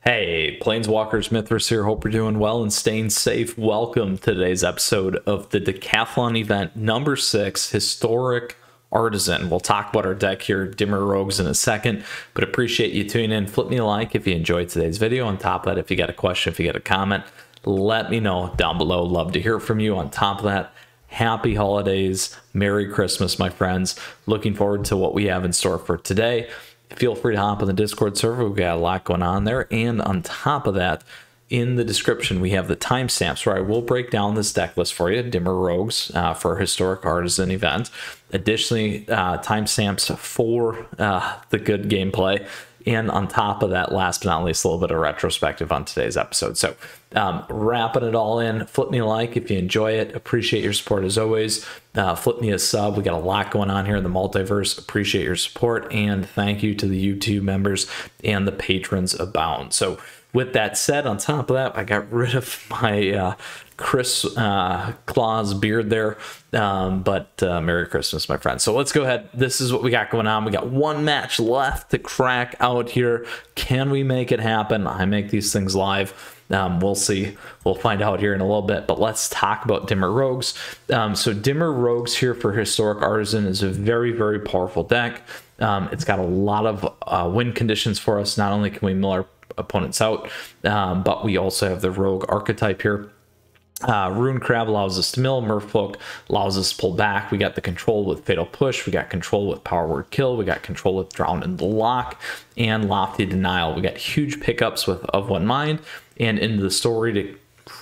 Hey, Planeswalkers, Mythras here. Hope you're doing well and staying safe. Welcome to today's episode of the Decathlon Event number 6, Historic Artisan. We'll talk about our deck here, Dimir Rogues, in a second, but appreciate you tuning in. Flip me a like if you enjoyed today's video. On top of that, if you got a question, if you got a comment, let me know down below. Love to hear from you. On top of that, happy holidays, Merry Christmas, my friends. Looking forward to what we have in store for today. Feel free to hop on the Discord server. We've got a lot going on there. And on top of that, in the description, we have the timestamps where I will break down this deck list for you, Dimir Rogues, for Historic Artisan event. Additionally, timestamps for the good gameplay. And on top of that, last but not least, a little bit of retrospective on today's episode. So wrapping it all in, flip me a like if you enjoy it. Appreciate your support as always. Flip me a sub. We got a lot going on here in the multiverse. Appreciate your support. And thank you to the YouTube members and the patrons abound. So with that said, on top of that, I got rid of my Chris Claus beard there, but Merry Christmas, my friends. So let's go ahead. This is what we got going on. We got one match left to crack out here. Can we make it happen? I make these things live. We'll see. We'll find out here in a little bit, but let's talk about Dimir Rogues. So Dimir Rogues here for Historic Artisan is a very, very powerful deck. It's got a lot of win conditions for us. Not only can we mill our opponents out, but we also have the rogue archetype here. Rune Crab allows us to mill, Merfolk allows us to pull back. We got the control with Fatal Push, we got control with Power Word Kill, we got control with Drown in the Lock, and Lofty Denial. We got huge pickups with Of One Mind and Into the Story to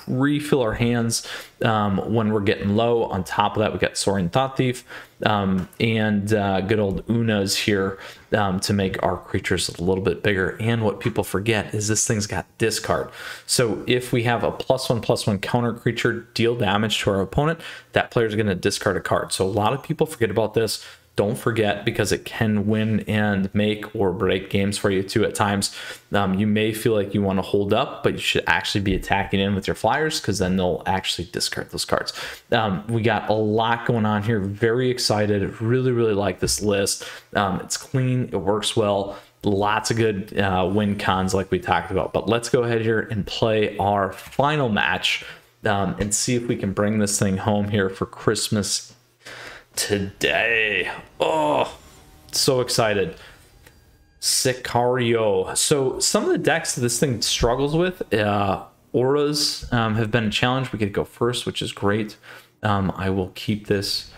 refill our hands when we're getting low. On top of that, we got Soaring Thought Thief and good old Unas here to make our creatures a little bit bigger. And what people forget is this thing's got discard. So if we have a +1/+1 counter creature deal damage to our opponent, that player's going to discard a card. So a lot of people forget about this. Don't forget, because it can win and make or break games for you too at times. You may feel like you want to hold up, but you should actually be attacking in with your Fliers, because then they'll actually discard those cards. We got a lot going on here. Very excited. Really, really like this list. It's clean. It works well. Lots of good win cons like we talked about. But let's go ahead here and play our final match and see if we can bring this thing home here for Christmas today. Oh, so excited. Sicario. So some of the decks that this thing struggles with, auras have been a challenge. We could go first, which is great. I will keep this.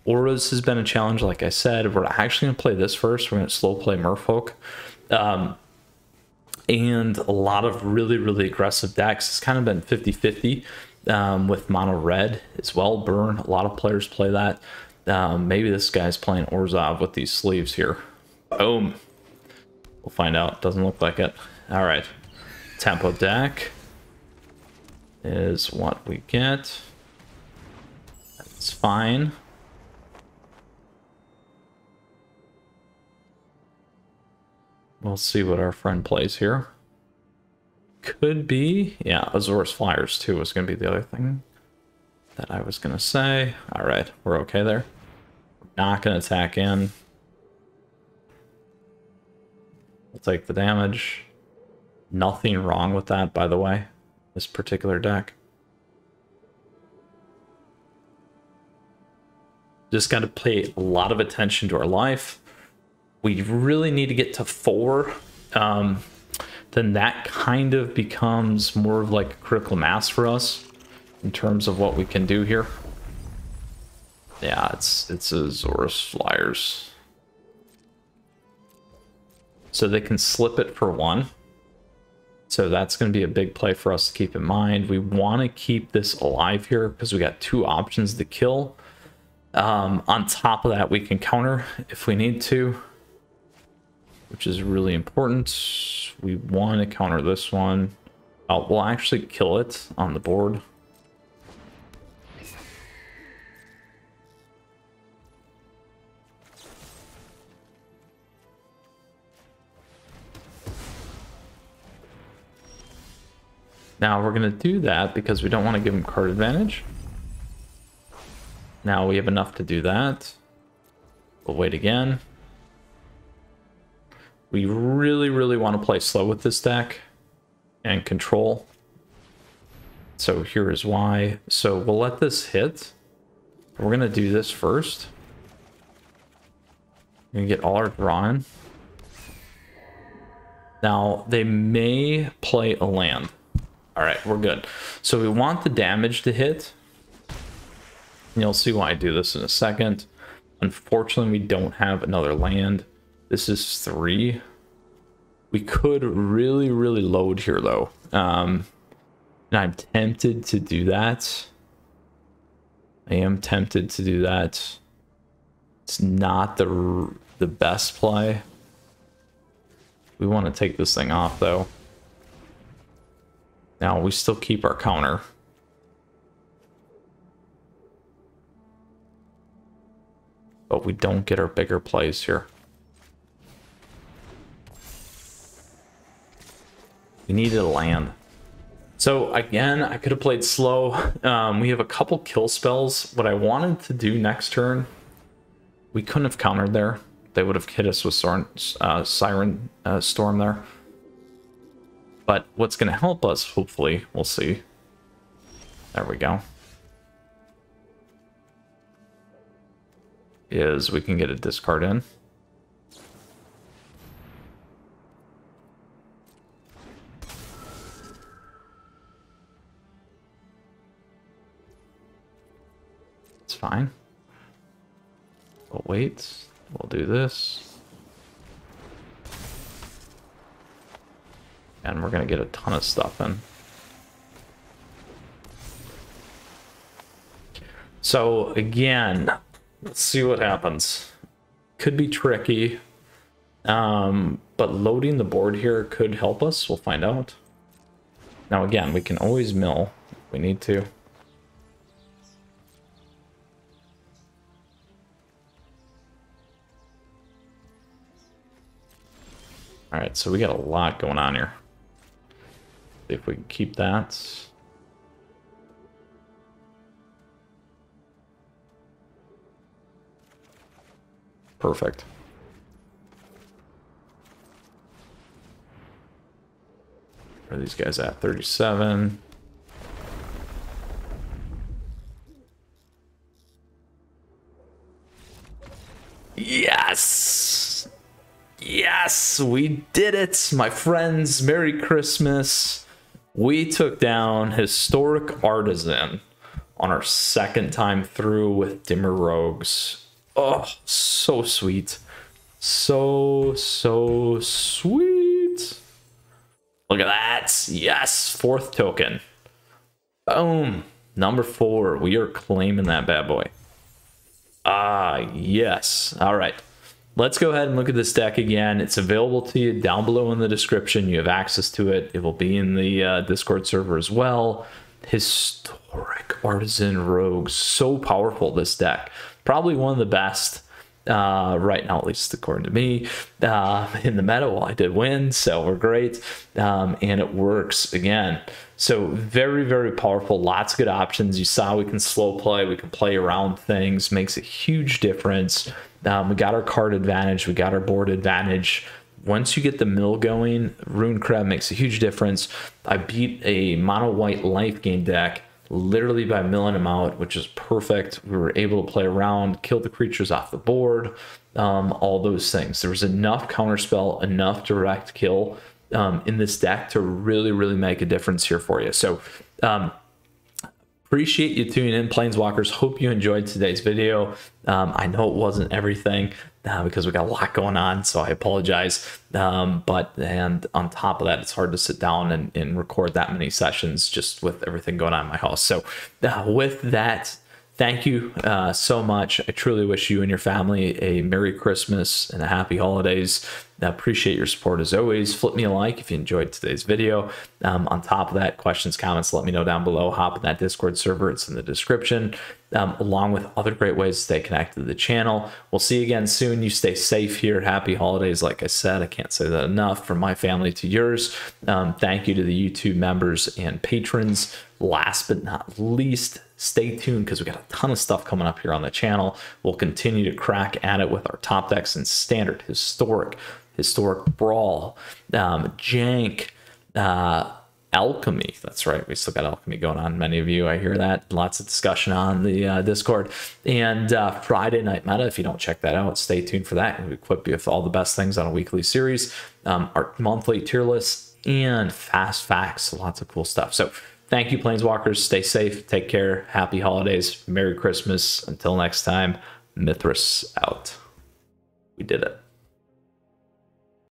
Auras has been a challenge, like I said. We're actually going to play this first. We're going to slow play Merfolk. And a lot of really, really aggressive decks. It's kind of been 50-50 with mono red as well. Burn. A lot of players play that. Maybe this guy's playing Orzhov with these sleeves here. Boom. We'll find out. Doesn't look like it. All right. Tempo deck is what we get. That's fine. We'll see what our friend plays here. Could be, yeah, Azorius Fliers too was going to be the other thing that I was going to say. All right, we're okay there. Not going to attack in. We'll take the damage. Nothing wrong with that, by the way, this particular deck. Just got to pay a lot of attention to our life. We really need to get to 4. Then that kind of becomes more of like a critical mass for us in terms of what we can do here. Yeah, it's Azorius Fliers. So they can slip it for 1. So that's going to be a big play for us to keep in mind. We want to keep this alive here because we got 2 options to kill. On top of that, we can counter if we need to, which is really important. We want to counter this one. We'll actually kill it on the board. Now we're going to do that because we don't want to give him card advantage. Now we have enough to do that. We'll wait again. We really, really want to play slow with this deck. and control. So here is why. So we'll let this hit. We're going to do this first. We're going to get all our draw in. Now, they may play a land. All right, we're good. So we want the damage to hit. You'll see why I do this in a second. Unfortunately, we don't have another land. This is 3. We could really, really load here, though. And I'm tempted to do that. I am tempted to do that. It's not the best play. We want to take this thing off, though. Now, we still keep our counter. But we don't get our bigger plays here. We needed a land. So again, I could have played slow. We have a couple kill spells. What I wanted to do next turn, we couldn't have countered there. They would have hit us with Siren Storm there. But what's going to help us, hopefully, we'll see. There we go. Is we can get a discard in. It's fine. We'll wait. We'll do this. And we're going to get a ton of stuff in. So again, let's see what happens. Could be tricky. But loading the board here could help us. We'll find out. Now again, we can always mill if we need to. All right, so we got a lot going on here. See if we can keep that. Perfect. Where are these guys at? 37. Yes! Yes, we did it, my friends. Merry Christmas. We took down Historic Artisan on our second time through with Dimir Rogues. Oh, so sweet. So sweet. Look at that. Yes, 4th token. Boom. Number 4. We are claiming that bad boy. Ah, yes. All right. Let's go ahead and look at this deck again. It's available to you down below in the description. You have access to it. It will be in the Discord server as well. Historic Artisan Rogues. So powerful, this deck. Probably one of the best right now, at least according to me, in the meta. Well, I did win, so we're great. And it works again. So very, very powerful. Lots of good options. You saw we can slow play. We can play around things. Makes a huge difference. We got our card advantage. We got our board advantage. Once you get the mill going, Rune Crab makes a huge difference. I beat a mono white life gain deck literally by milling him out, which is perfect. We were able to play around, kill the creatures off the board, all those things. There was enough counterspell, enough direct kill in this deck to really, really make a difference here for you. So appreciate you tuning in, Planeswalkers. Hope you enjoyed today's video. I know it wasn't everything because we got a lot going on, so I apologize. And on top of that, it's hard to sit down and record that many sessions just with everything going on in my house. So with that, thank you so much. I truly wish you and your family a Merry Christmas and a Happy Holidays. I appreciate your support as always. Flip me a like if you enjoyed today's video. On top of that, questions, comments, let me know down below. Hop in that Discord server. It's in the description, along with other great ways to stay connected to the channel. We'll see you again soon. You stay safe here. Happy holidays. Like I said, I can't say that enough. From my family to yours. Thank you to the YouTube members and patrons. Last but not least, stay tuned because we got a ton of stuff coming up here on the channel. We'll continue to crack at it with our top decks in Standard, Historic Brawl, Jank, Alchemy. That's right. We still got Alchemy going on. Many of you, I hear that. Lots of discussion on the Discord. And Friday Night Meta, if you don't check that out, stay tuned for that. We equip you with all the best things on a weekly series, our monthly tier list, and fast facts. Lots of cool stuff. So thank you, Planeswalkers. Stay safe. Take care. Happy holidays. Merry Christmas. Until next time, Mythras out. We did it.